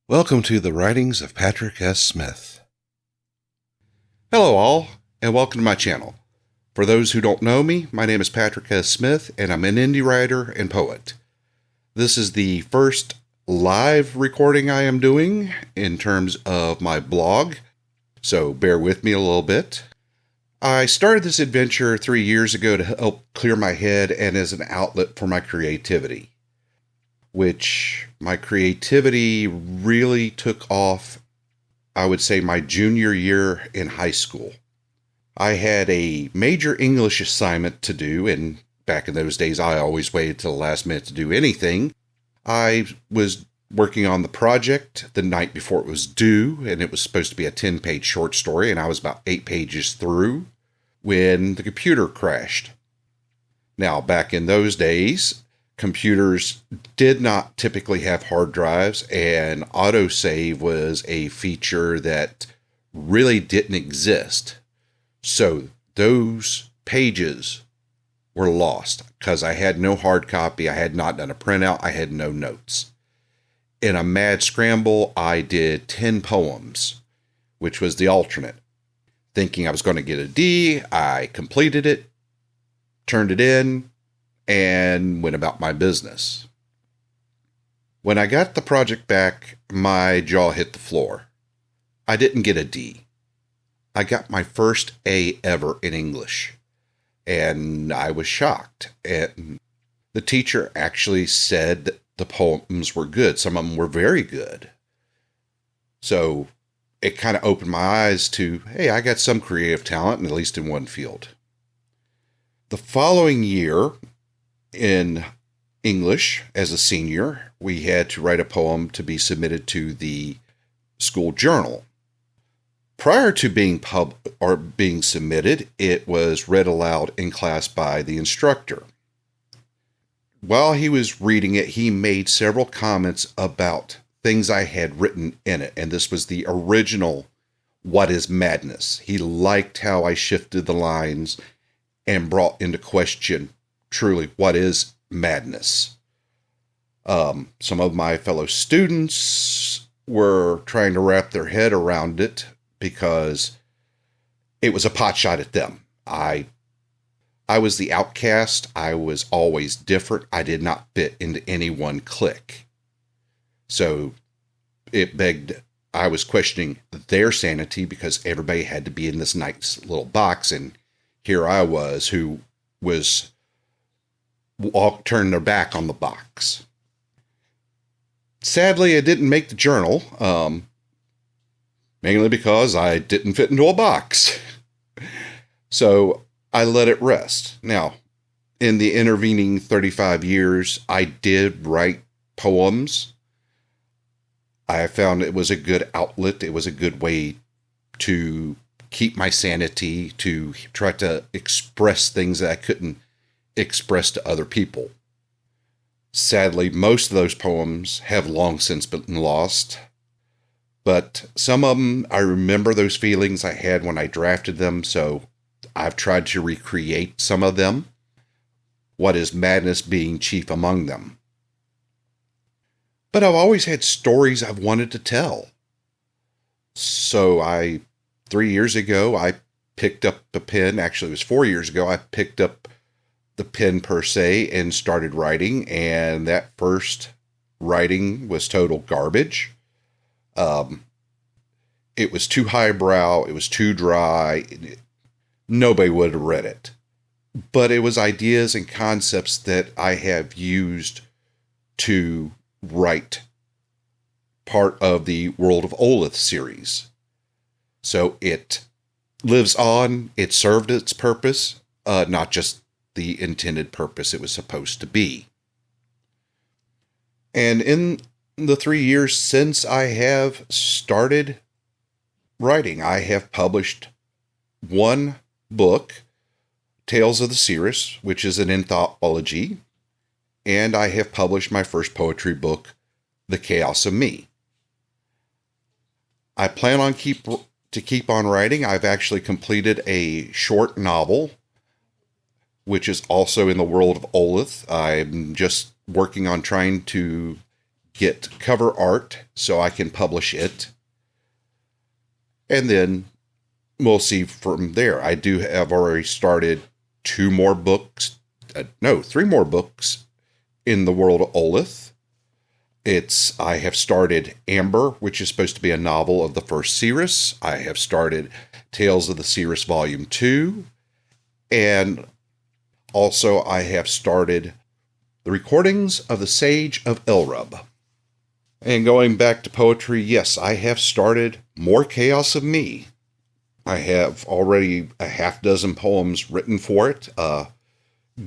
Welcome to the writings of Patrick S. Smith. Hello all, and welcome to my channel. For those who don't know me, my name is Patrick S. Smith, and I'm an indie writer and poet. This is the first live recording I am doing in terms of my blog, so bear with me a little bit. I started this adventure 3 years ago to help clear my head and as an outlet for my creativity, which my creativity really took off, I would say, my junior year in high school. I had a major English assignment to do, and back in those days, I always waited till the last minute to do anything. I was working on the project the night before it was due, and it was supposed to be a 10-page short story, and I was about 8 pages through when the computer crashed. Now, back in those days, computers did not typically have hard drives, and autosave was a feature that really didn't exist. So those pages were lost because I had no hard copy. I had not done a printout. I had no notes. In a mad scramble, I did 10 poems, which was the alternate. Thinking I was going to get a D, I completed it, turned it in, and went about my business. When I got the project back, my jaw hit the floor. I didn't get a D. I got my first A ever in English, and I was shocked. And the teacher actually said that the poems were good. Some of them were very good. So it kind of opened my eyes to, hey, I got some creative talent, at least in one field. The following year, in English, as a senior, we had to write a poem to be submitted to the school journal. Prior to being submitted, it was read aloud in class by the instructor. While he was reading it, he made several comments about things I had written in it, and this was the original "What is Madness?" He liked how I shifted the lines and brought into question truly what is madness. Some of my fellow students were trying to wrap their head around it because it was a potshot at them. I was the outcast. I was always different. I did not fit into any one clique. So it begged, I was questioning their sanity because everybody had to be in this nice little box, and here I was who was turned their back on the box. Sadly, it didn't make the journal, mainly because I didn't fit into a box. So I let it rest. Now, in the intervening 35 years, I did write poems. I found it was a good outlet. It was a good way to keep my sanity, to try to express things that I couldn't express to other people. Sadly, most of those poems have long since been lost, but some of them, I remember those feelings I had when I drafted them, so I've tried to recreate some of them, What is Madness being chief among them. But I've always had stories I've wanted to tell. So 3 years ago, I picked up a pen. Actually, it was 4 years ago. I picked up the pen per se and started writing. And that first writing was total garbage. It was too highbrow. It was too dry. Nobody would have read it. But it was ideas and concepts that I have used to write part of the World of Olith series. So it lives on. It served its purpose, not just the intended purpose it was supposed to be. And in the 3 years since I have started writing, I have published one book, Tales of the Seeress, which is an anthology, and I have published my first poetry book, The Chaos of Me. I plan on to keep on writing. I've actually completed a short novel, which is also in the world of Olith. I'm just working on trying to get cover art so I can publish it. And then we'll see from there. I do have already started 3 more books in the world of Olith. I have started Amber, which is supposed to be a novel of the first Seeress. I have started Tales of the Seeress Volume 2. And also I have started The Recordings of the Sage of Elrub. And going back to poetry, yes, I have started More Chaos of Me. I have already a half dozen poems written for it.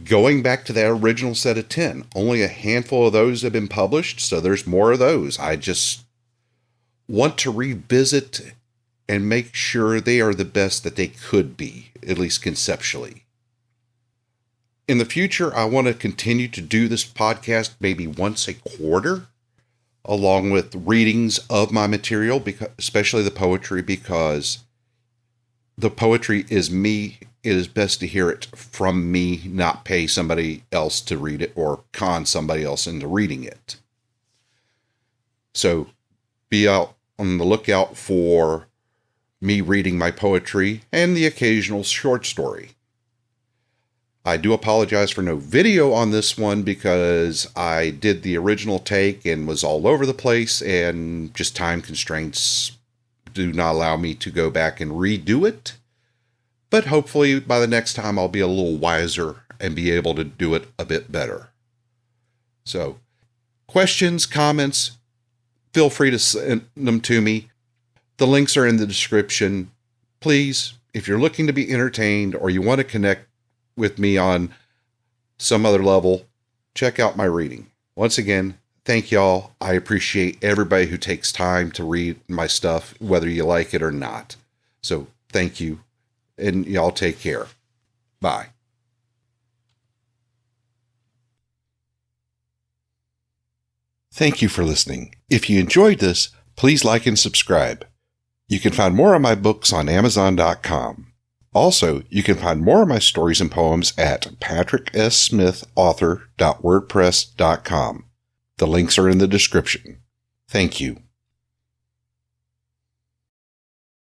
Going back to that original set of 10, only a handful of those have been published, so there's more of those. I just want to revisit and make sure they are the best that they could be, at least conceptually. In the future, I want to continue to do this podcast maybe once a quarter, along with readings of my material, especially the poetry, because the poetry is me. It is best to hear it from me, not pay somebody else to read it or con somebody else into reading it. So be out on the lookout for me reading my poetry and the occasional short story. I do apologize for no video on this one because I did the original take and was all over the place, and just time constraints do not allow me to go back and redo it. But hopefully by the next time I'll be a little wiser and be able to do it a bit better. So, questions, comments, feel free to send them to me. The links are in the description. Please, if you're looking to be entertained or you want to connect with me on some other level, check out my reading. Once again, thank y'all. I appreciate everybody who takes time to read my stuff, whether you like it or not. So, thank you. And y'all take care. Bye. Thank you for listening. If you enjoyed this, please like and subscribe. You can find more of my books on Amazon.com. Also, you can find more of my stories and poems at patricssmithauthor.wordpress.com. The links are in the description. Thank you.